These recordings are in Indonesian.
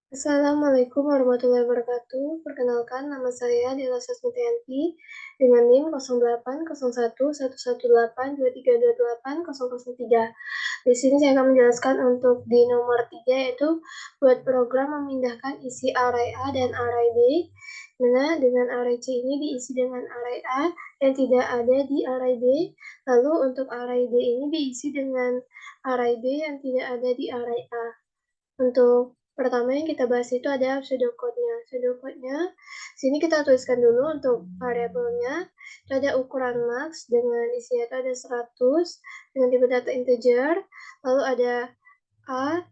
Assalamualaikum warahmatullahi wabarakatuh. Perkenalkan, nama saya Dela Sasmitianti dengan NIM 080111823823280003. Di sini saya akan menjelaskan untuk di nomor 3 yaitu buat program memindahkan isi array A dan array B. Mana dengan array C ini diisi dengan array A yang tidak ada di array B. Lalu untuk array B ini diisi dengan array B yang tidak ada di array A. Untuk pertama yang kita bahas itu ada pseudocode-nya. Pseudocode-nya, sini kita tuliskan dulu untuk variabelnya. Itu ada ukuran max dengan isinya itu ada 100 dengan tipe data integer. Lalu ada A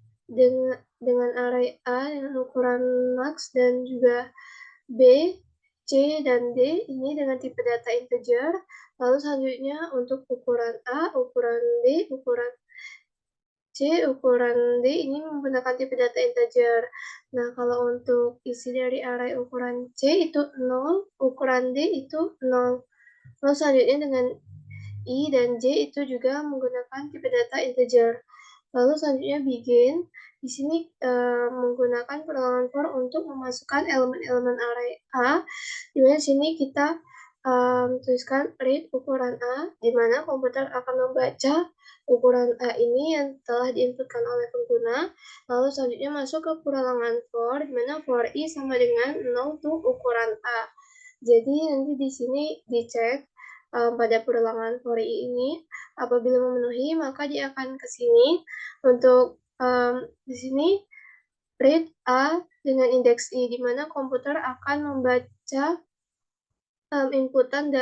dengan array A dengan ukuran max dan juga B, C, dan D ini dengan tipe data integer. Lalu selanjutnya untuk ukuran A, ukuran B, ukuran C, ukuran D ini menggunakan tipe data integer. Nah, kalau untuk isi dari array ukuran C itu 0, ukuran D itu 0. Lalu selanjutnya dengan I dan J itu juga menggunakan tipe data integer. Lalu selanjutnya begin, di sini menggunakan perulangan for untuk memasukkan elemen-elemen array A, di mana sini kita tuliskan read ukuran A, di mana komputer akan membaca ukuran A ini yang telah diinputkan oleh pengguna. Lalu selanjutnya masuk ke perulangan for, di mana for I sama dengan 0 to ukuran A. Jadi nanti di sini dicek pada perulangan for I ini, apabila memenuhi maka dia akan ke sini untuk di sini read A dengan indeks I, di mana komputer akan membaca inputan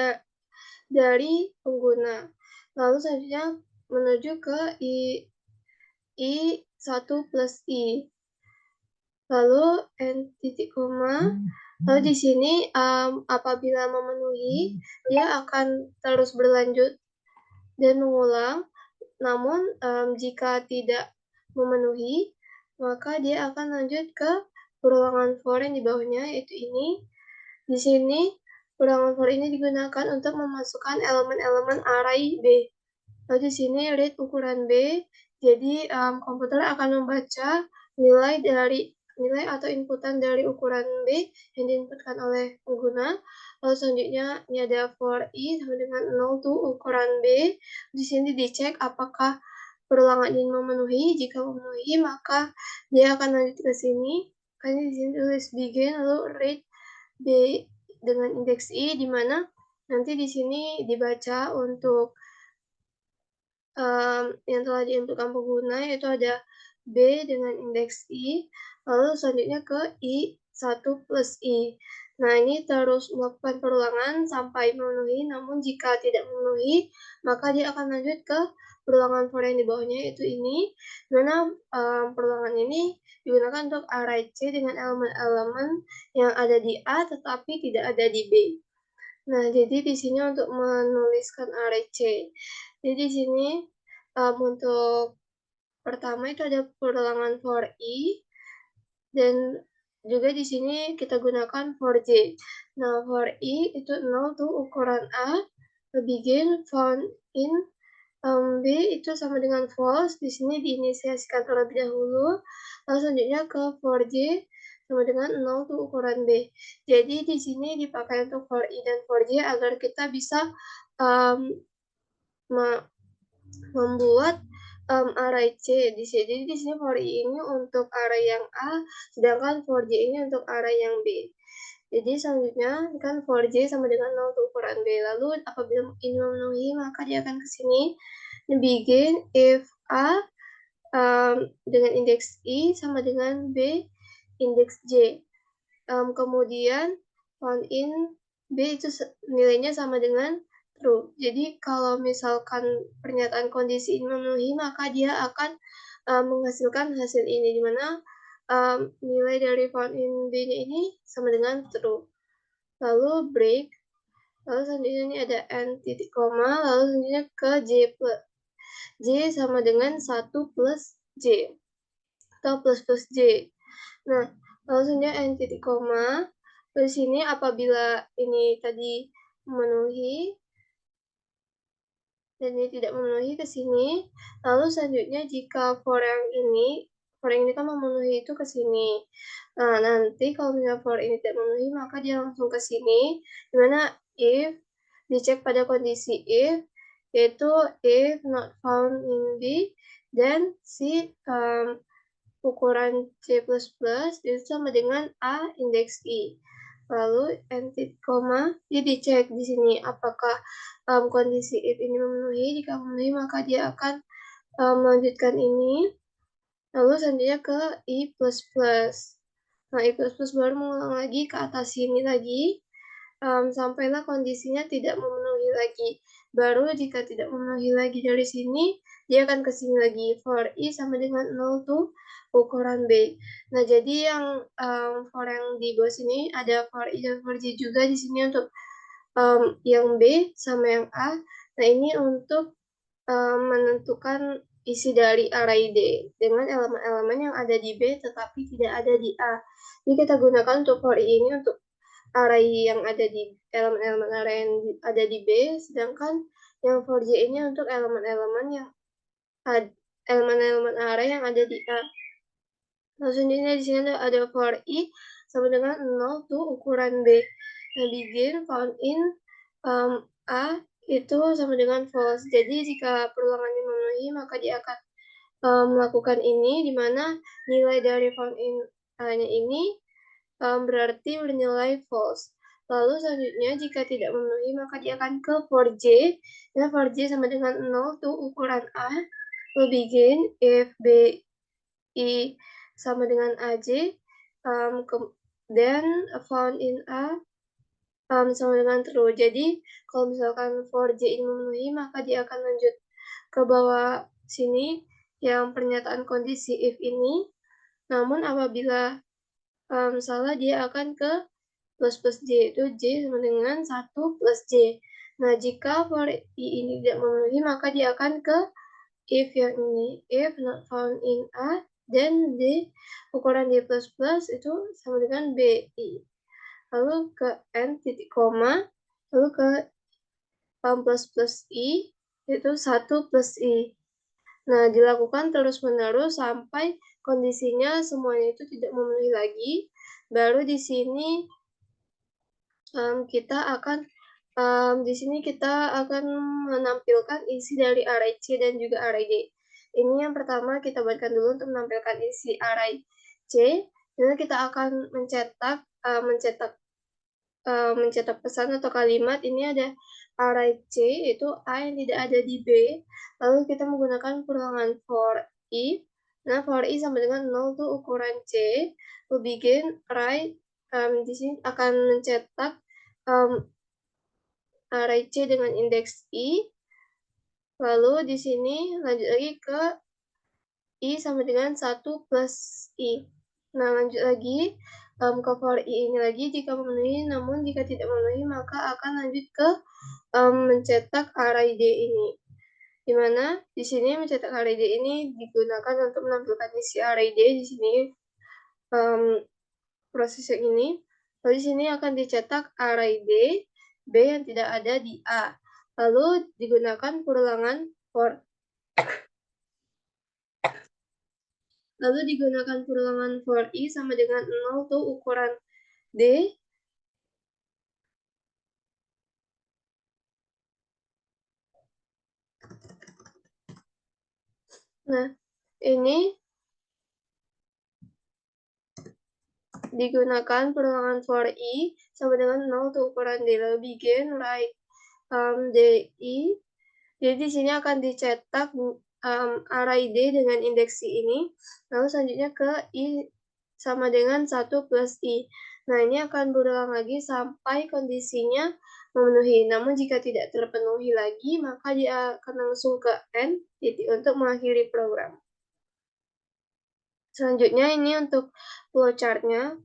dari pengguna. Lalu selanjutnya menuju ke I1 plus I. Lalu N titik koma. Lalu di sini apabila memenuhi, dia akan terus berlanjut dan mengulang. Namun jika tidak memenuhi, maka dia akan lanjut ke perulangan for yang di bawahnya, yaitu ini. Di sini perulangan for ini digunakan untuk memasukkan elemen-elemen array B. Lalu di sini read ukuran B, jadi komputer akan membaca nilai atau inputan dari ukuran B yang diinputkan oleh pengguna. Lalu selanjutnya ini ada for I sama dengan 0 to ukuran B. Di sini dicek apakah perulangan ini memenuhi. Jika memenuhi maka dia akan lanjut ke sini. Kan di sini tulis begin lalu read B dengan indeks I, di mana nanti di sini dibaca untuk yang telah diinputkan pengguna, yaitu ada B dengan indeks I, lalu selanjutnya ke I1 plus I. Nah, ini terus melakukan perulangan sampai memenuhi, namun jika tidak memenuhi, maka dia akan lanjut ke perulangan for yang di bawahnya, yaitu ini, di mana perulangan ini digunakan untuk array C dengan elemen-elemen yang ada di A tetapi tidak ada di B. Nah, jadi di sini untuk menuliskan array C. Jadi di sini untuk pertama itu ada perulangan for I dan juga di sini kita gunakan for J. Nah, for I itu 0 tuh ukuran A, begin found in B itu sama dengan false, di sini diinisiasikan terlebih dahulu, lalu selanjutnya ke for J sama dengan 0 tuh ukuran B. Jadi di sini dipakai untuk for I dan for J agar kita bisa membuat array C di sini. Jadi di sini for I ini untuk array yang A, sedangkan for J ini untuk array yang B. Jadi selanjutnya kan for J sama dengan 0 untuk ukuran B. Lalu apabila ini memenuhi maka dia akan ke sini. Begin if A dengan indeks I sama dengan B indeks J. Kemudian found in B itu nilainya sama dengan true. Jadi kalau misalkan pernyataan kondisi ini memenuhi, maka dia akan menghasilkan hasil ini, di mana nilai dari found in B-nya ini sama dengan true. Lalu break, lalu selanjutnya ini ada n titik koma, lalu selanjutnya ke J sama dengan 1 plus J atau plus J. Nah, lalu selanjutnya n titik koma. Di sini apabila ini tadi memenuhi dan ini tidak memenuhi ke sini. Lalu selanjutnya jika for yang ini for ini kan memenuhi itu ke sini. Nah, nanti kalau misalnya for ini tidak memenuhi, maka dia langsung ke sini, dimana if dicek pada kondisi if, yaitu if not found in B, dan si ukuran C++ itu sama dengan A indeks I. Lalu koma, dia dicek di sini apakah kondisi if ini memenuhi. Jika memenuhi, maka dia akan melanjutkan ini. Lalu selanjutnya ke I++. Nah, I++ baru mengulang lagi ke atas sini lagi, sampailah kondisinya tidak memenuhi lagi. Baru jika tidak memenuhi lagi dari sini, dia akan ke sini lagi. For I sama dengan 0 tuh ukuran B. Nah, jadi yang for yang di bawah sini ada for I dan for J juga di sini untuk yang B sama yang A. Nah, ini untuk menentukan isi dari array D dengan elemen-elemen yang ada di B tetapi tidak ada di A. Jadi kita gunakan untuk for I ini untuk array yang ada di elemen-elemen array yang ada di B, sedangkan yang for J ini untuk elemen-elemen yang elemen-elemen array yang ada di A. Nah, selanjutnya di sini ada for I sama dengan 0 tuh ukuran B. Nah, begin found in A itu sama dengan false. Jadi jika perulangannya memenuhi, maka dia akan melakukan ini, di mana nilai dari found in A-nya ini berarti bernilai false. Lalu selanjutnya jika tidak memenuhi, maka dia akan ke for J. Dan for J sama dengan 0 tuh ukuran A. Lalu begin if B I sama dengan AJ, dan found in A sama dengan true. Jadi kalau misalkan for J ini memenuhi, maka dia akan lanjut ke bawah sini yang pernyataan kondisi if ini. Namun apabila salah, dia akan ke plus J, itu J sama dengan 1 plus J. Nah, jika for I ini tidak memenuhi, maka dia akan ke if yang ini, if not found in A, dan D, ukuran D++ itu sama dengan BI. Lalu ke N titik koma, lalu ke plus I, itu 1 plus I. Nah, dilakukan terus-menerus sampai kondisinya semuanya itu tidak memenuhi lagi. Baru di sini kita akan menampilkan isi dari array C dan juga array D. Ini yang pertama kita buatkan dulu untuk menampilkan isi array C. Dan kita akan mencetak pesan atau kalimat. Ini ada array C, itu A yang tidak ada di B. Lalu kita menggunakan perulangan for I. Nah, for I sama dengan 0 itu ukuran C. To begin, write, di sini akan mencetak array C dengan indeks I. Lalu di sini lanjut lagi ke I sama dengan 1 plus I. Nah, lanjut lagi ke for I ini lagi jika memenuhi, namun jika tidak memenuhi, maka akan lanjut ke mencetak array D ini. Dimana di sini mencetak array D ini digunakan untuk menampilkan isi array D di sini proses yang ini. Lalu di sini akan dicetak array D, B yang tidak ada di A. Lalu digunakan perulangan for. Lalu digunakan perulangan for I sama dengan 0 tuh ukuran D. Nah, ini digunakan perulangan for I sama dengan 0 tuh ukuran D. Lalu begin write DI. Jadi di sini akan dicetak array D dengan indeks I ini. Lalu selanjutnya ke I sama dengan 1 plus I. Nah, ini akan berulang lagi sampai kondisinya memenuhi. Namun jika tidak terpenuhi lagi, maka dia akan langsung ke N titik untuk mengakhiri program. Selanjutnya ini untuk flowchart-nya.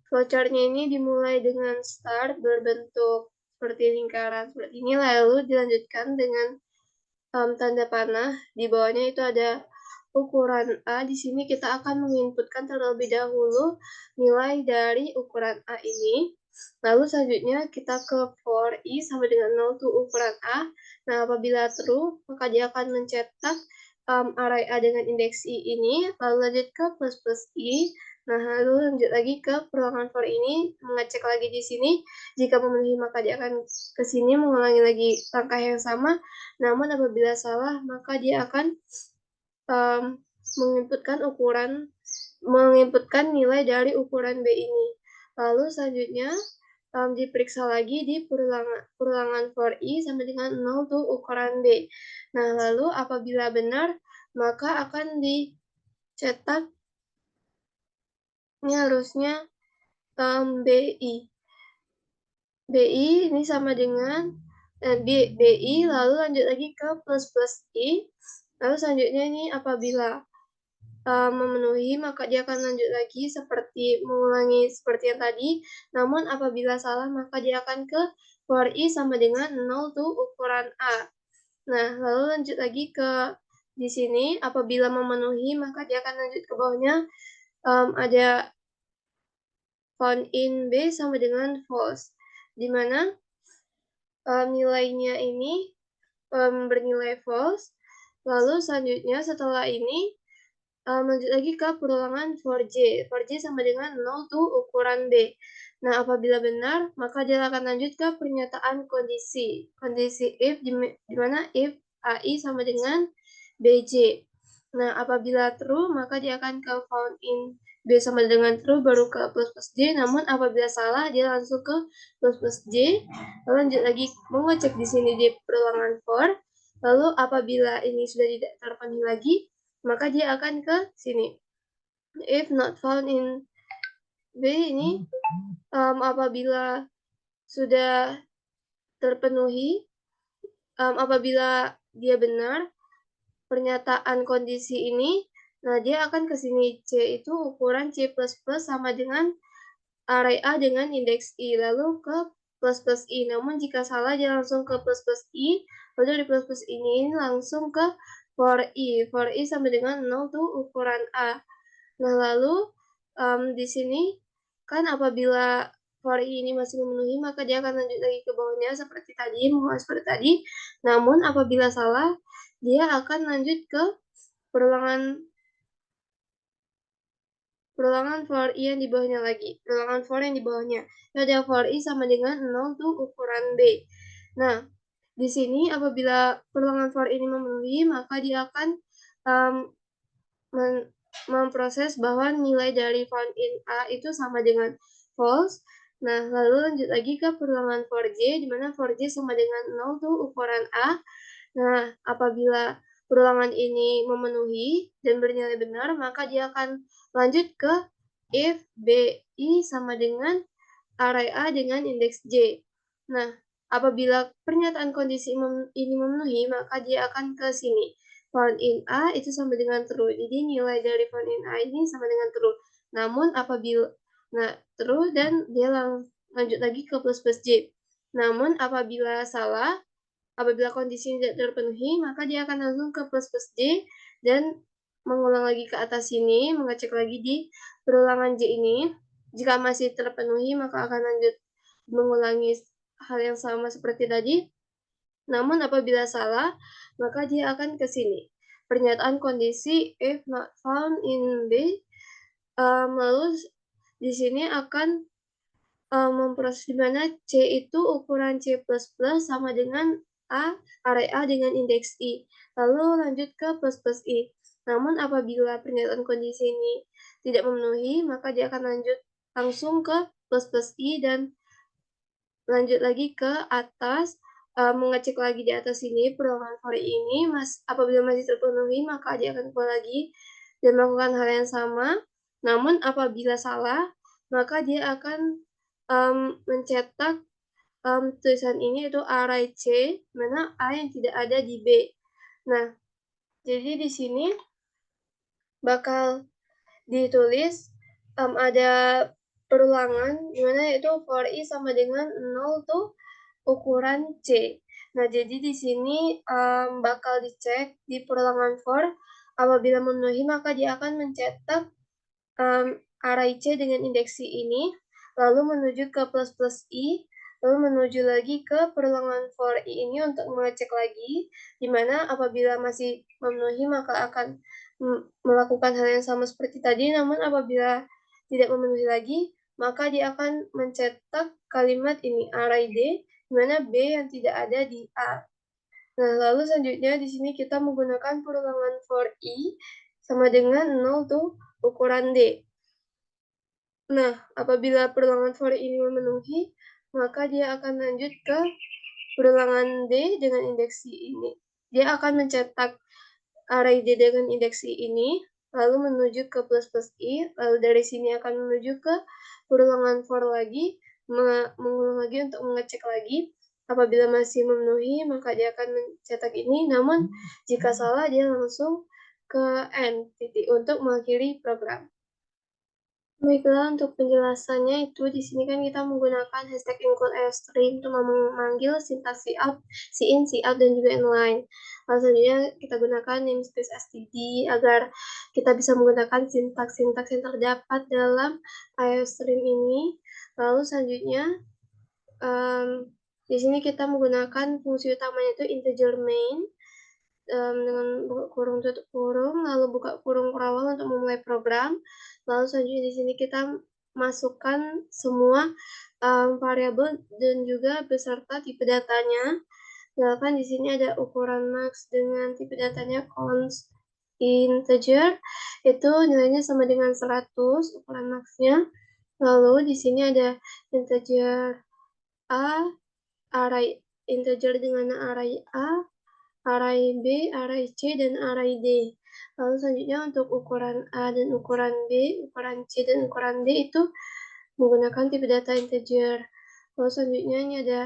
Flowchart-nya ini dimulai dengan start berbentuk seperti lingkaran seperti ini, lalu dilanjutkan dengan tanda panah. Di bawahnya itu ada ukuran A. Di sini kita akan menginputkan terlebih dahulu nilai dari ukuran A ini. Lalu selanjutnya kita ke for I sama dengan 0 tuh ukuran A. Nah, apabila true, maka dia akan mencetak array A dengan indeks I ini, lalu lanjut ke plus plus I. Nah, lalu lanjut lagi ke perulangan for ini, mengecek lagi di sini. Jika memenuhi, maka dia akan ke sini mengulangi lagi langkah yang sama. Namun apabila salah, maka dia akan menginputkan nilai dari ukuran B ini. Lalu selanjutnya diperiksa lagi di perulangan for I sama dengan 0 tuh ukuran B. Nah, lalu apabila benar, maka akan dicetak ini harusnya BI. BI ini sama dengan BI, lalu lanjut lagi ke plus plus I. Lalu selanjutnya ini apabila memenuhi, maka dia akan lanjut lagi mengulangi seperti yang tadi. Namun apabila salah, maka dia akan ke for I sama dengan 0 tuh ukuran A. Nah, lalu lanjut lagi ke di sini, apabila memenuhi, maka dia akan lanjut ke bawahnya. Ada found in B sama dengan false, di mana nilainya ini bernilai false. Lalu selanjutnya setelah ini lanjut lagi ke perulangan for J. For J sama dengan 0 tuh ukuran B. Nah, apabila benar, maka dia akan lanjut ke pernyataan kondisi. Kondisi if, di mana if AI sama dengan BJ. Nah, apabila true, maka dia akan ke found in B sama dengan true, baru ke plus plus J. Namun, apabila salah, dia langsung ke plus plus J. Lalu lanjut lagi mengecek di sini di perulangan for. Lalu, apabila ini sudah tidak terpenuhi lagi, maka dia akan ke sini. If not found in B ini apabila sudah terpenuhi, apabila dia benar pernyataan kondisi ini, nah dia akan ke sini. C itu ukuran C++ sama dengan array A dengan indeks I, lalu ke plus plus I. Namun jika salah, dia langsung ke plus plus I, lalu dari plus plus ini langsung ke for I. For I sama dengan 0 tuh ukuran A. Nah, lalu di sini kan apabila for I ini masih memenuhi, maka dia akan lanjut lagi ke bawahnya seperti tadi, mengulas seperti tadi. Namun apabila salah, dia akan lanjut ke perulangan for I yang di bawahnya lagi. Perulangan for yang di bawahnya. Ada for I sama dengan 0 tuh ukuran B. Nah, di sini apabila perulangan for ini memenuhi, maka dia akan memproses bahwa nilai dari found in A itu sama dengan false. Nah, lalu lanjut lagi ke perulangan for J, di mana for J sama dengan 0 tuh ukuran A. Nah, apabila perulangan ini memenuhi dan bernilai benar, maka dia akan lanjut ke if BI sama dengan array A dengan indeks J. Nah, apabila pernyataan kondisi ini memenuhi, maka dia akan ke sini. Found in A itu sama dengan true. Jadi nilai dari found in A ini sama dengan true. Namun apabila true dan dia lanjut lagi ke plus plus J. Namun apabila salah, apabila kondisi tidak terpenuhi, maka dia akan langsung ke plus plus J dan mengulang lagi ke atas sini, mengecek lagi di perulangan J ini. Jika masih terpenuhi, maka akan lanjut mengulangi hal yang sama seperti tadi. Namun apabila salah, maka dia akan ke sini. Pernyataan kondisi if not found in B, lalu di sini akan memproses di mana C itu ukuran C++ sama dengan A, array A dengan indeks I. Lalu lanjut ke plus plus I. Namun apabila pernyataan kondisi ini tidak memenuhi, maka dia akan lanjut langsung ke plus plus I dan lanjut lagi ke atas, mengecek lagi di atas sini perulangan for ini, apabila masih terpenuhi, maka dia akan keluar lagi dan melakukan hal yang sama. Namun apabila salah, maka dia akan mencetak tulisan ini yaitu array C, mana A yang tidak ada di B. Nah, jadi di sini bakal ditulis ada perulangan dimana yaitu for I sama dengan 0 tuh ukuran C. Nah, jadi di sini bakal dicek di perulangan for, apabila memenuhi maka dia akan mencetak array C dengan indeks I ini, lalu menuju ke plus plus I, lalu menuju lagi ke perulangan for i ini untuk mengecek lagi, di mana apabila masih memenuhi maka akan melakukan hal yang sama seperti tadi, namun apabila tidak memenuhi lagi, maka dia akan mencetak kalimat ini array D, di mana B yang tidak ada di A. Nah, lalu selanjutnya di sini kita menggunakan perulangan for i sama dengan 0 tuh ukuran D. Nah, apabila perulangan for ini memenuhi, maka dia akan lanjut ke perulangan D dengan indeks I ini. Dia akan mencetak array D dengan indeks I ini, lalu menuju ke plus plus I, lalu dari sini akan menuju ke perulangan for lagi, mengulang lagi untuk mengecek lagi. Apabila masih memenuhi, maka dia akan mencetak ini, namun jika salah, dia langsung ke N titik untuk mengakhiri program. Baiklah, untuk penjelasannya itu di sini kan kita menggunakan hashtag include string untuk memanggil sintaks cout, cin, cout, dan juga inline. Lalu selanjutnya kita gunakan namespace std agar kita bisa menggunakan sintaks-sintaks yang terdapat dalam string ini. Lalu selanjutnya di sini kita menggunakan fungsi utamanya itu integer main dengan buka kurung tutup kurung, lalu buka kurung perawal untuk memulai program. Lalu selanjutnya di sini kita masukkan semua variabel dan juga beserta tipe datanya. Misalkan di sini ada ukuran max dengan tipe datanya const integer, itu nilainya sama dengan 100 ukuran maxnya. Lalu di sini ada integer a, array integer dengan array a, array B, array C, dan array D. Lalu selanjutnya untuk ukuran A dan ukuran B, ukuran C, dan ukuran D itu menggunakan tipe data integer. Lalu selanjutnya ini ada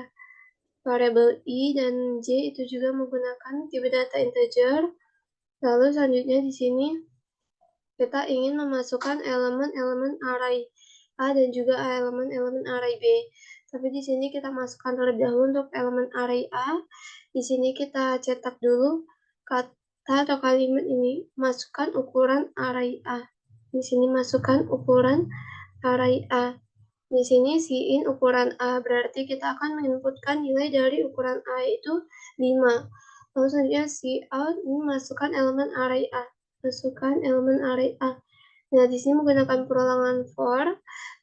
variabel I dan J itu juga menggunakan tipe data integer. Lalu selanjutnya di sini kita ingin memasukkan elemen-elemen array A dan juga elemen-elemen array B. Tapi di sini kita masukkan terlebih dahulu untuk elemen array A. Di sini kita cetak dulu kata atau kalimat ini, masukkan ukuran array A. Di sini masukkan ukuran array A. Di sini cin ukuran A, berarti kita akan menginputkan nilai dari ukuran A itu 5. Lalu selanjutnya cout, ini masukkan elemen array A. Masukkan elemen array A. Nah, di sini menggunakan perulangan for,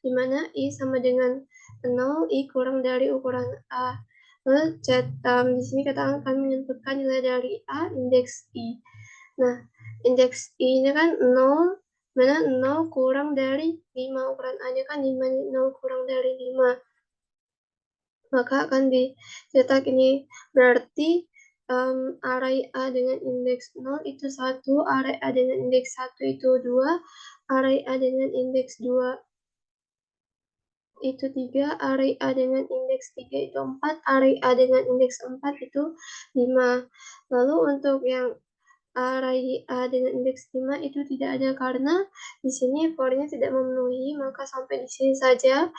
di mana I sama dengan 0, I kurang dari ukuran A. Lalu di sini kita akan menentukan nilai dari A, indeks I. Nah, indeks I ini kan 0, mana 0 kurang dari 5, ukuran A-nya kan 5, 0 kurang dari 5. Maka akan dicetak ini, berarti array A dengan indeks 0 itu 1, array A dengan indeks 1 itu 2, array A dengan indeks 2 itu 3, array A dengan indeks 3 itu 4, array A dengan indeks 4 itu 5. Lalu untuk yang array A dengan indeks 5 itu tidak ada karena di sini for-nya tidak memenuhi, maka sampai di sini saja.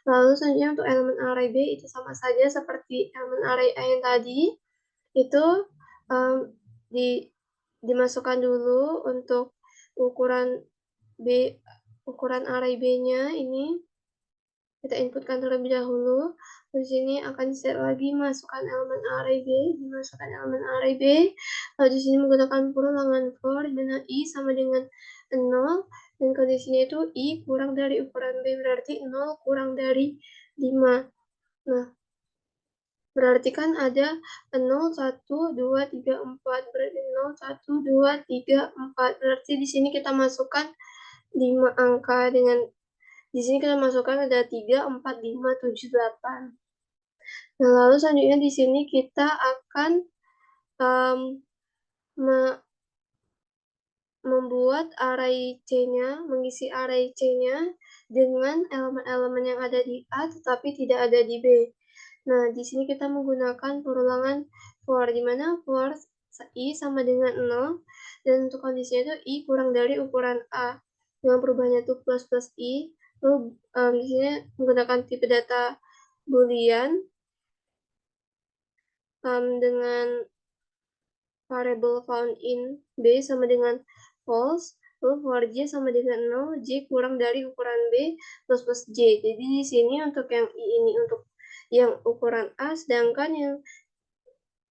Lalu selanjutnya untuk elemen array B itu sama saja seperti elemen array A yang tadi. Itu dimasukkan dulu untuk ukuran B, ukuran array B-nya ini kita inputkan terlebih dahulu. Di sini akan set lagi masukkan elemen array B, dimasukkan elemen array B. Lalu di sini menggunakan perulangan for, di mana I sama dengan 0, dan kondisinya itu I kurang dari ukuran B, berarti 0 kurang dari 5. Nah, berarti kan ada 0, 1, 2, 3, 4. Berarti 0, 1, 2, 3, 4. Berarti di sini kita masukkan 5 angka dengan di sini kita masukkan ada 3, 4, 5, 7, 8. Nah, lalu selanjutnya di sini kita akan membuat array C-nya, mengisi array C-nya dengan elemen-elemen yang ada di A tetapi tidak ada di B. Nah, di sini kita menggunakan perulangan for, di mana for I sama dengan 0, dan untuk kondisinya itu I kurang dari ukuran A. Dengan perubahannya itu plus plus I, lalu di sini menggunakan tipe data boolean dengan variable found in B sama dengan false, lalu for J sama dengan 0, J kurang dari ukuran B plus plus J. Jadi di sini untuk yang I ini untuk yang ukuran A, sedangkan yang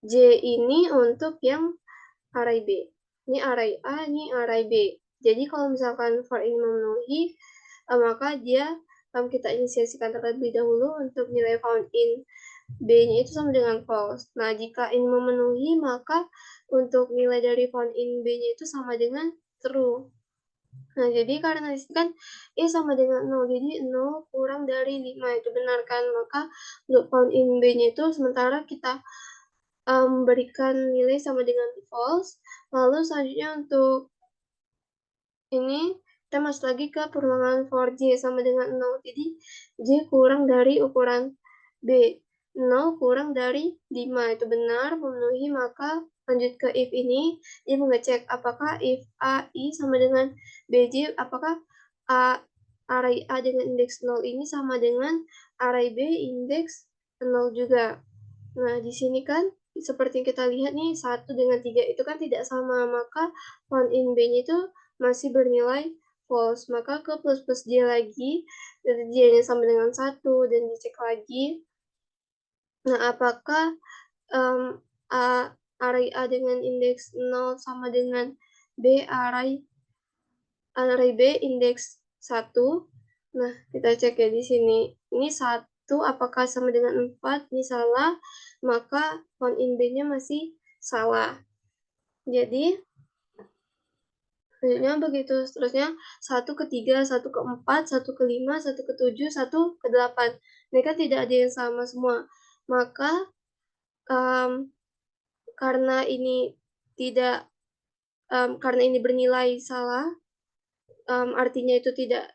J ini untuk yang array B. Ini array A, ini array B. Jadi kalau misalkan for ini memenuhi, maka kita inisiasikan terlebih dahulu untuk nilai found in B-nya itu sama dengan false. Nah, jika ini memenuhi, maka untuk nilai dari found in B-nya itu sama dengan true. Nah, jadi karena di sini kan sama dengan 0, jadi 0 kurang dari 5, itu benar kan? Maka untuk found in B-nya itu sementara kita berikan nilai sama dengan false. Lalu selanjutnya untuk ini kita masuk lagi ke perulangan for J sama dengan 0. Jadi J kurang dari ukuran B. 0 kurang dari 5. Itu benar, memenuhi, maka lanjut ke if ini. Dia mengecek apakah if A, I sama dengan BJ, apakah array A dengan indeks 0 ini sama dengan array B indeks 0 juga. Nah, di sini kan seperti yang kita lihat nih, 1 dengan 3 itu kan tidak sama, maka found in B-nya itu masih bernilai false. Maka ke plus J lagi, dari J-nya sama dengan 1, dan dicek lagi. Nah, apakah array A dengan indeks 0 sama dengan B array B indeks 1. Nah, kita cek ya di sini. Ini 1 apakah sama dengan 4? Ini salah, maka found in B-nya masih salah. Jadi, selanjutnya begitu seterusnya 1 ke 3, 1 ke 4, 1 ke 5, 1 ke 7, 1 ke 8. Mereka tidak ada yang sama semua. Maka karena ini karena ini bernilai salah, artinya itu tidak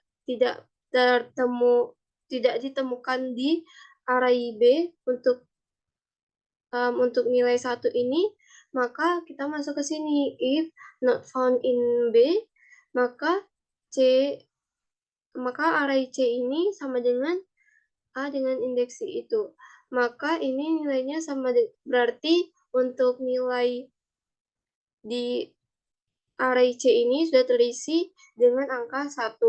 ditemukan di array B untuk nilai 1 ini, maka kita masuk ke sini. If not found in B, maka array C ini sama dengan A dengan indeks itu. Maka ini nilainya sama, berarti untuk nilai di array C ini sudah terisi dengan angka 1.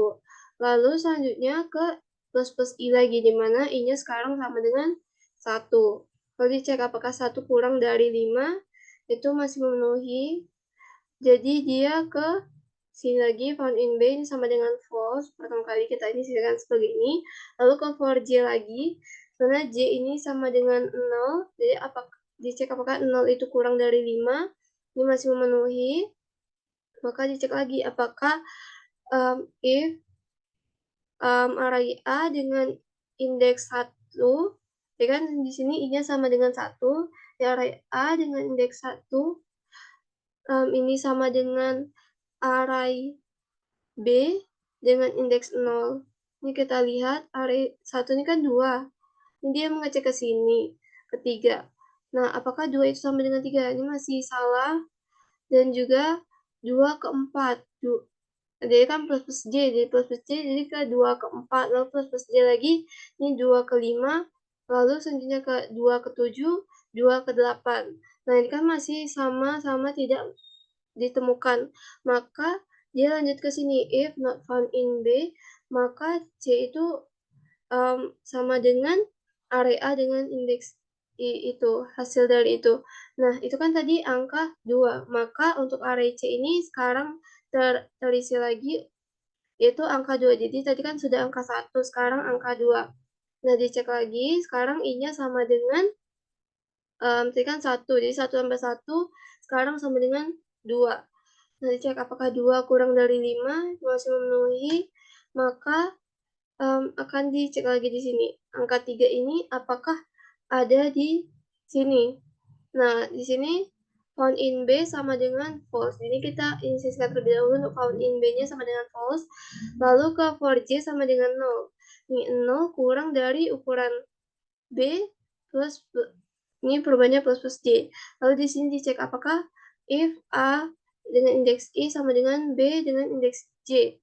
Lalu selanjutnya ke plus I lagi, di mana I-nya sekarang sama dengan 1. Lalu dicek apakah 1 kurang dari 5, itu masih memenuhi. Jadi dia ke sini lagi, found in B ini sama dengan false. Pertama kali kita inisiasikan sebagai ini. Lalu ke for J lagi, karena J ini sama dengan 0. Jadi dicek apakah 0 itu kurang dari 5. Ini masih memenuhi. Maka dicek lagi apakah if array A dengan indeks 1, ya kan di sini I-nya sama dengan 1, ya array A dengan indeks 1, ini sama dengan array B dengan indeks 0. Ini kita lihat array 1 ini kan 2. Ini dia mengecek ke sini, ke 3. Nah, apakah 2 itu sama dengan 3? Ini masih salah. Dan juga 2 ke 4. Jadi kan plus J, jadi plus J, jadi ke 2 ke 4, lalu plus J lagi, ini 2 ke 5, lalu selanjutnya ke 2 ke 7, 2 ke 8. Nah, ini kan masih sama-sama tidak ditemukan. Maka dia lanjut ke sini, if not found in B, maka C itu sama dengan array A dengan indeks itu, hasil dari itu. Nah, itu kan tadi angka 2. Maka untuk array C ini sekarang terisi lagi, yaitu angka 2. Jadi tadi kan sudah angka 1, sekarang angka 2. Nah, dicek lagi, sekarang I-nya sama dengan, tadi kan 1. Jadi 1 tambah 1, sekarang sama dengan 2. Nah, dicek apakah 2 kurang dari 5, masih memenuhi, maka akan dicek lagi di sini. Angka 3 ini apakah ada di sini. Nah, di sini found in B sama dengan false. Jadi kita inisiasikan terlebih dahulu untuk found in B-nya sama dengan false. Lalu ke for J sama dengan 0. Ini 0 kurang dari ukuran B plus, ini perubahannya plus J. Lalu di sini dicek apakah if A dengan indeks I sama dengan B dengan indeks J.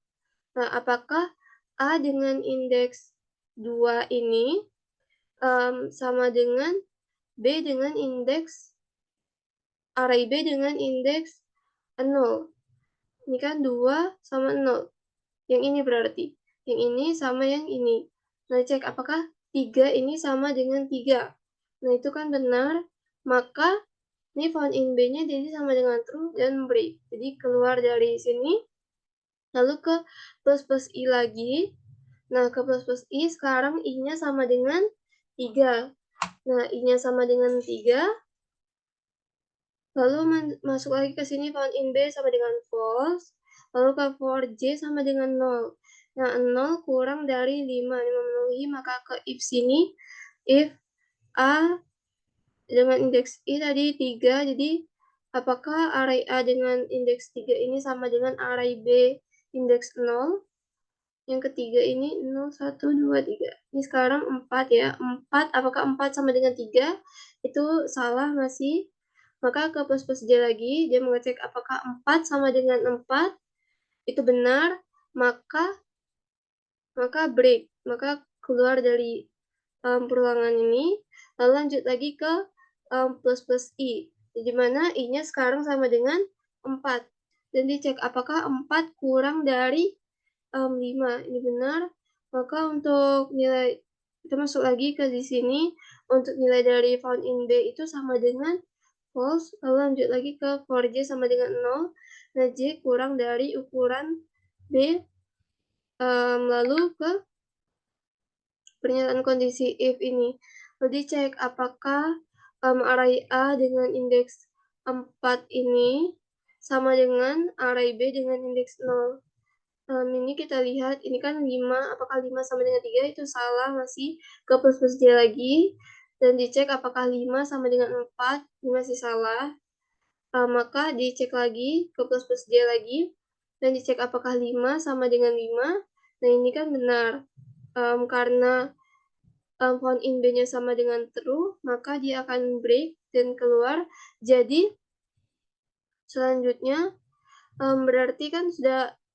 Nah, apakah A dengan indeks 2 ini sama dengan B dengan indeks array B dengan indeks 0. Ini kan 2 sama 0. Yang ini berarti. Yang ini sama yang ini. Nah, cek apakah 3 ini sama dengan 3. Nah, itu kan benar. Maka ini found in B-nya jadi sama dengan true dan break. Jadi keluar dari sini, lalu ke plus I lagi. Nah, ke plus I, sekarang I-nya sama dengan 3. Nah, I-nya sama dengan 3. Lalu masuk lagi ke sini, found in B sama dengan false. Lalu ke for J sama dengan 0. Nah, 0 kurang dari 5. 5 memenuhi, maka ke if sini, if A dengan indeks I tadi 3, jadi apakah array A dengan indeks 3 ini sama dengan array B indeks 0? Yang ketiga ini 0, 1, 2, 3. Ini sekarang 4 ya. 4, apakah 4 sama dengan 3? Itu salah masih. Maka ke plus J lagi, dia mengecek apakah 4 sama dengan 4. Itu benar, maka break. Maka keluar dari perulangan ini, lalu lanjut lagi ke plus I, di mana I-nya sekarang sama dengan 4. Dan dicek apakah 4 kurang dari 5. Ini benar, maka untuk nilai, kita masuk lagi ke di sini, untuk nilai dari found in B itu sama dengan false, lalu lanjut lagi ke for J sama dengan 0. Nah, J kurang dari ukuran B, lalu ke pernyataan kondisi if ini. Lalu dicek apakah array A dengan indeks 4 ini sama dengan array B dengan indeks 0. Ini kita lihat, ini kan 5, apakah 5 sama dengan 3, itu salah, masih ke plus J lagi. Dan dicek apakah 5 sama dengan 4, ini masih salah. Maka dicek lagi ke plus J lagi, dan dicek apakah 5 sama dengan 5. Nah, ini kan benar. Karena found in B-nya sama dengan true, maka dia akan break dan keluar. Jadi, selanjutnya, berarti kan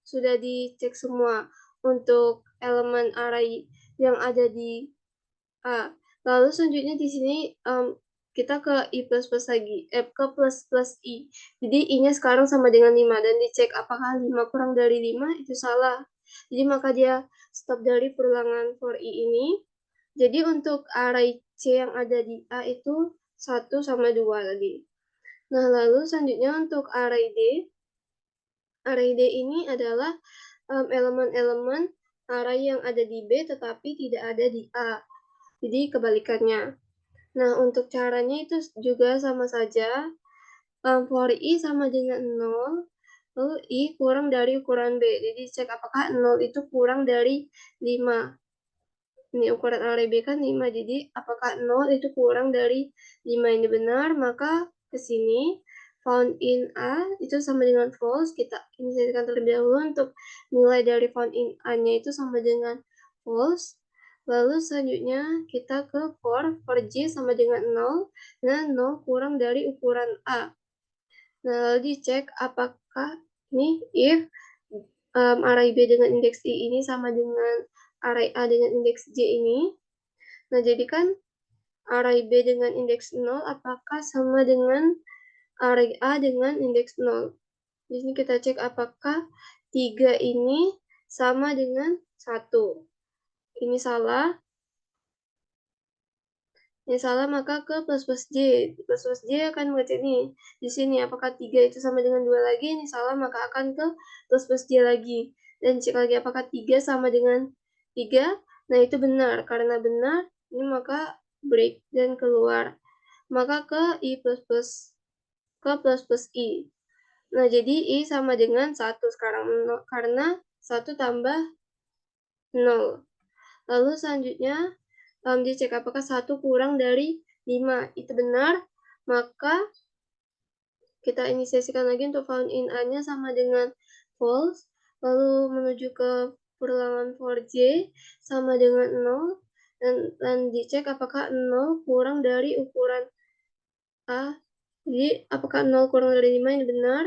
sudah dicek semua untuk elemen array yang ada di A. Lalu selanjutnya di sini kita ke I++ lagi, ke plus I. Jadi I-nya sekarang sama dengan 5, dan dicek apakah 5 kurang dari 5, itu salah. Jadi maka dia stop dari perulangan for I ini. Jadi untuk array C yang ada di A itu 1 sama 2 tadi. Nah, lalu selanjutnya untuk array D. Array D ini adalah elemen-elemen array yang ada di B tetapi tidak ada di A. Jadi kebalikannya. Nah, untuk caranya itu juga sama saja. For I sama dengan 0, lalu I kurang dari ukuran B. Jadi cek apakah 0 itu kurang dari 5. Ini ukuran array B kan 5, jadi apakah 0 itu kurang dari 5 ini benar, maka ke sini found in A itu sama dengan false. Kita inisialkan terlebih dahulu untuk nilai dari found in A-nya itu sama dengan false. Lalu selanjutnya kita ke for J sama dengan 0, dan 0 kurang dari ukuran A. Nah, lalu dicek apakah ini if array B dengan indeks I ini sama dengan array A dengan indeks J ini. Nah, jadi kan array B dengan indeks 0 apakah sama dengan array A dengan indeks 0. Di sini kita cek apakah 3 ini sama dengan 1. Ini salah. Ini salah, maka ke plus J. Plus J akan mengecek nih. Di sini apakah 3 itu sama dengan 2 lagi. Ini salah, maka akan ke plus J lagi. Dan cek lagi apakah 3 sama dengan 3. Nah, itu benar. Karena benar, ini maka break dan keluar. Maka ke I++. Ke plus I. Nah, jadi I sama dengan 1 sekarang. Karena 1 tambah 0. Lalu selanjutnya, dicek apakah 1 kurang dari 5. Itu benar, maka kita inisiasikan lagi untuk found in A-nya sama dengan false. Lalu menuju ke perulangan for J sama dengan 0. Dan dicek apakah 0 kurang dari ukuran A. Jadi apakah 0 kurang dari 5 ini benar.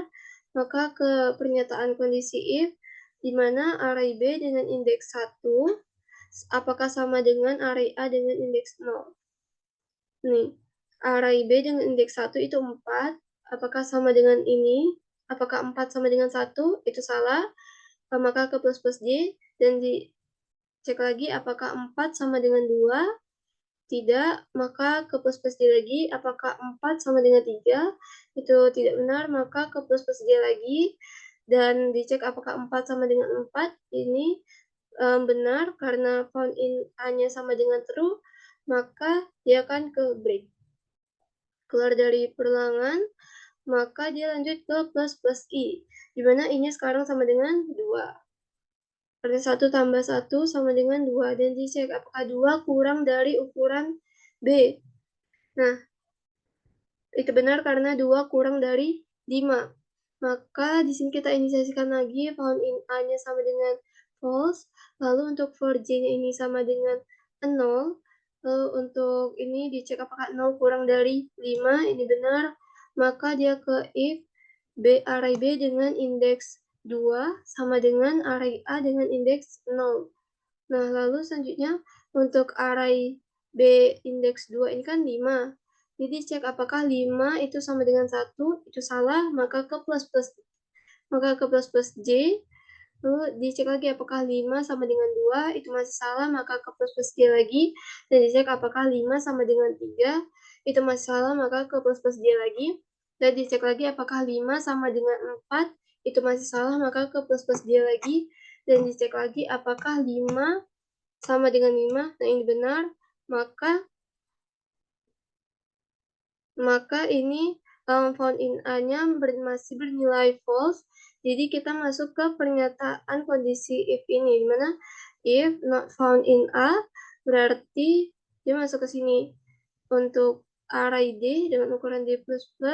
Maka ke pernyataan kondisi if, di mana array B dengan indeks 1 apakah sama dengan array A dengan indeks 0. Nih, array B dengan indeks 1 itu 4. Apakah sama dengan ini? Apakah 4 sama dengan 1? Itu salah. Maka ke plus J, dan dicek lagi apakah 4 sama dengan 2. tidak, maka ke plus plus J lagi. Apakah 4 sama dengan 3? Itu tidak benar, maka ke plus plus J lagi. Dan dicek apakah 4 sama dengan 4. Ini benar, karena found in A-nya sama dengan true, maka dia akan ke break. Keluar dari perlangan, maka dia lanjut ke plus plus I, di mana I-nya sekarang sama dengan 2. Karena 1 tambah 1 sama dengan 2, dan dicek apakah 2 kurang dari ukuran B. Nah, itu benar karena 2 kurang dari 5. Maka di sini kita inisiasikan lagi, found in A-nya sama dengan false, lalu untuk for J-nya ini sama dengan 0, lalu untuk ini dicek apakah 0 kurang dari 5, ini benar, maka dia ke if array B dengan indeks 2 sama dengan array A dengan indeks 0. Nah, lalu selanjutnya untuk array B indeks 2 ini kan 5. Jadi cek apakah 5 itu sama dengan 1, itu salah, maka ke plus plus J. Lalu dicek lagi apakah 5 sama dengan 2, itu masih salah, maka ke plus plus J lagi. Dan dicek apakah 5 sama dengan 3, itu masih salah, maka ke plus plus J lagi. Dan dicek lagi apakah 5 sama dengan 4, itu masih salah, maka ke plus plus J lagi. Dan dicek lagi apakah 5 sama dengan 5, nah ini benar, maka ini found in A-nya masih bernilai false. Jadi kita masuk ke pernyataan kondisi if ini, dimana if not found in A berarti dia masuk ke sini. Untuk array D dengan ukuran D++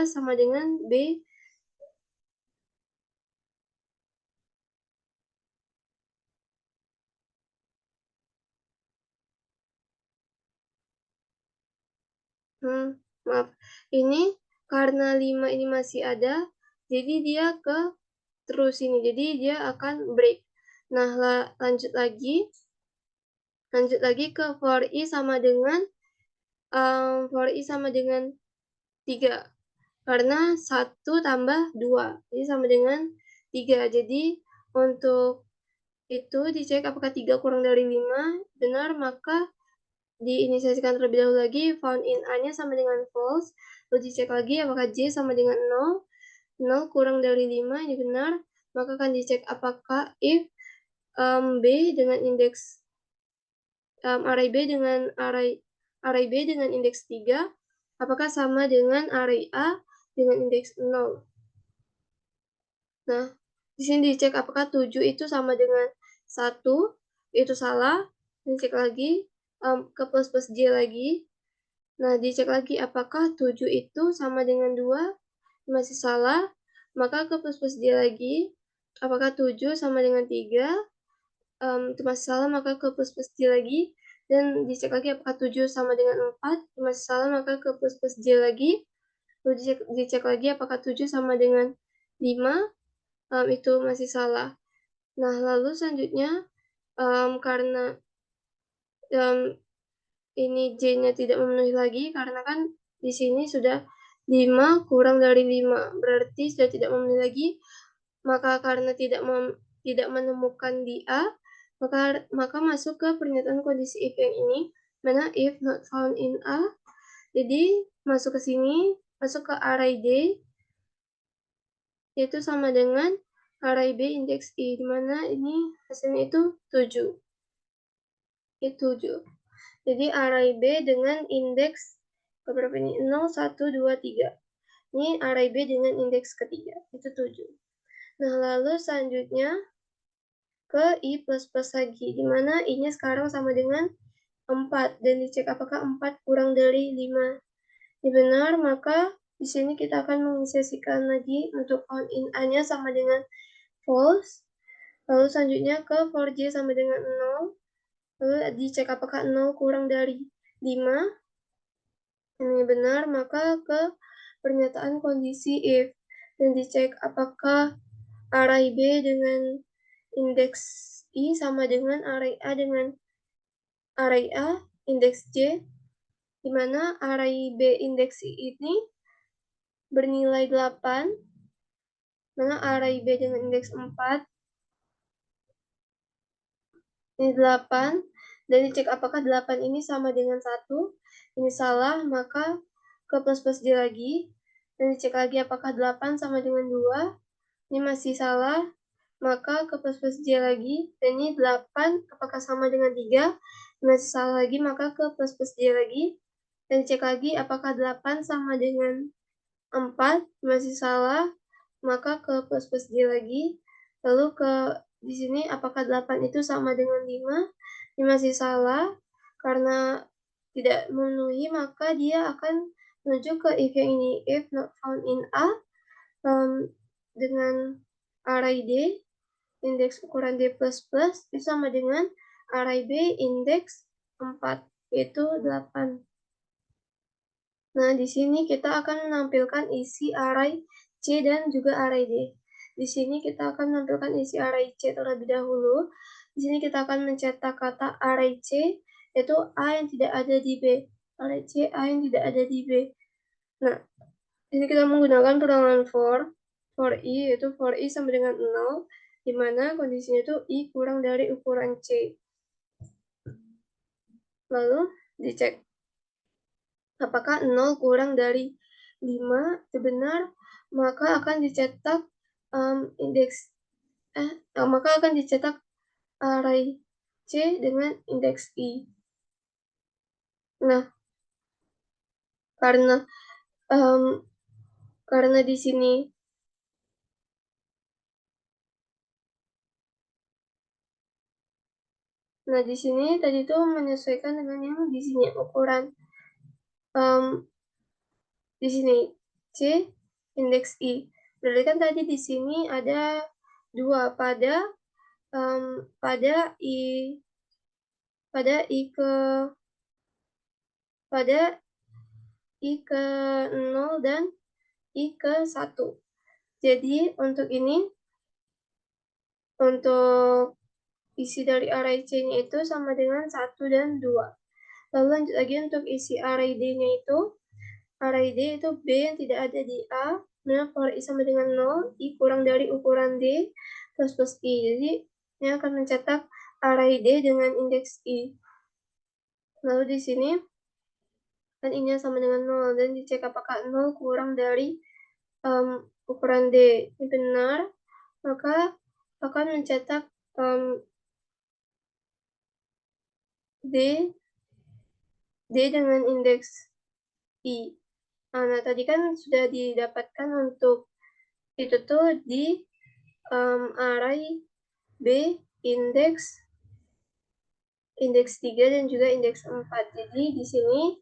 sama dengan B. Maaf, ini karena 5 ini masih ada, jadi dia ke terus ini, jadi dia akan break. Nah, lanjut lagi ke for I sama dengan 3, karena 1 tambah 2, jadi sama dengan 3. Jadi untuk itu dicek apakah 3 kurang dari 5, benar, maka diinisiasikan terlebih dahulu lagi, found in A-nya sama dengan false, lalu dicek lagi apakah J sama dengan 0, 0 kurang dari 5, ini benar, maka akan dicek apakah if B dengan indeks array B dengan indeks 3, apakah sama dengan array A dengan indeks 0. Nah, di sini dicek apakah 7 itu sama dengan 1, itu salah, dicek lagi ke plus plus J lagi. Nah, dicek lagi apakah 7 itu sama dengan 2, masih salah, maka ke plus plus J lagi. Apakah 7 sama dengan 3, itu masih salah, maka ke plus plus J lagi. Dan dicek lagi apakah 7 sama dengan 4, itu masih salah, maka ke plus plus J lagi. Lalu dicek lagi apakah 7 sama dengan 5, itu masih salah. Nah, lalu selanjutnya, karena ini J-nya tidak memenuhi lagi, karena kan di sini sudah 5 kurang dari 5, berarti sudah tidak memenuhi lagi, maka karena tidak menemukan di A, maka masuk ke pernyataan kondisi if yang ini, mana if not found in A, jadi masuk ke sini, masuk ke array D, yaitu sama dengan array B indeks I, dimana ini hasilnya itu 7. Itu 7. Jadi array B dengan indeks berapa ini? 0, 1, 2, 3. Ini array B dengan indeks ketiga, itu 7. Nah, lalu selanjutnya ke I++ lagi, dimana I-nya sekarang sama dengan 4, dan dicek apakah 4 kurang dari 5. Ini benar, maka di sini kita akan menginisiasikan lagi untuk found in A-nya sama dengan false. Lalu selanjutnya ke for J sama dengan 0. Lalu dicek apakah 0 kurang dari 5. Ini benar, maka ke pernyataan kondisi if. Dan dicek apakah array B dengan indeks I sama dengan array A dengan array A indeks J, di mana array B indeks I ini bernilai 8, mana array B dengan indeks 4 ini 8, Dan dicek apakah 8 ini sama dengan 1. Ini salah, maka ke plus J lagi. Dan dicek lagi apakah 8 sama dengan 2. Ini masih salah, maka ke plus J lagi. Dan ini 8 apakah sama dengan 3. Ini masih salah lagi, maka ke plus J lagi. Dan cek lagi apakah 8 sama dengan 4. Masih salah, maka ke plus J lagi. Lalu di sini apakah 8 itu sama dengan 5. Ini masih salah, karena tidak memenuhi, maka dia akan menuju ke if yang ini, if not found in A, dengan array D, indeks ukuran D++, itu sama dengan array B, indeks 4, yaitu 8. Nah, di sini kita akan menampilkan isi array C dan juga array D. Di sini kita akan menampilkan isi array C terlebih dahulu. Di sini kita akan mencetak kata array C, yaitu A yang tidak ada di B. Array C, A yang tidak ada di B. Nah, di sini kita menggunakan perangan for I, yaitu for I sama dengan 0, di mana kondisinya itu I kurang dari ukuran C. Lalu dicek apakah 0 kurang dari 5 itu benar, maka akan dicetak maka akan dicetak array C dengan indeks I. Nah, karena di sini tadi tuh menyesuaikan dengan yang di sini ukuran di sini C indeks I. Berarti kan tadi di sini ada 2 pada I ke 0 dan I ke 1. Jadi untuk isi dari array C-nya itu sama dengan 1 dan 2. Lalu lanjut lagi untuk isi array D-nya itu, array D itu B yang tidak ada di A, nah for I sama dengan 0, I kurang dari ukuran D, plus I. Jadi ini akan mencetak array D dengan indeks I. Lalu di sini kan I-nya sama dengan 0, dan dicek apakah 0 kurang dari ukuran D. Ini benar, maka akan mencetak D dengan indeks I. Nah, tadi kan sudah didapatkan untuk itu tuh di array B indeks 3 dan juga indeks 4. Jadi di sini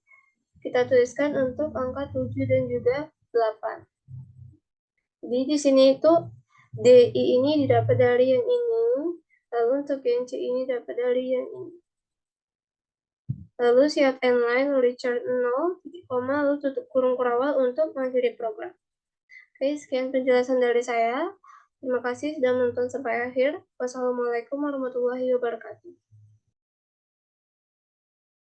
kita tuliskan untuk angka 7 dan juga 8. Jadi di sini itu DI ini didapat dari yang ini, lalu untuk yang C ini dapat dari yang ini. Lalu siap inline Richard 0, koma, lalu tutup kurung kurawal untuk mengakhiri program. Oke, sekian penjelasan dari saya. Terima kasih sudah menonton sampai akhir. Wassalamualaikum warahmatullahi wabarakatuh.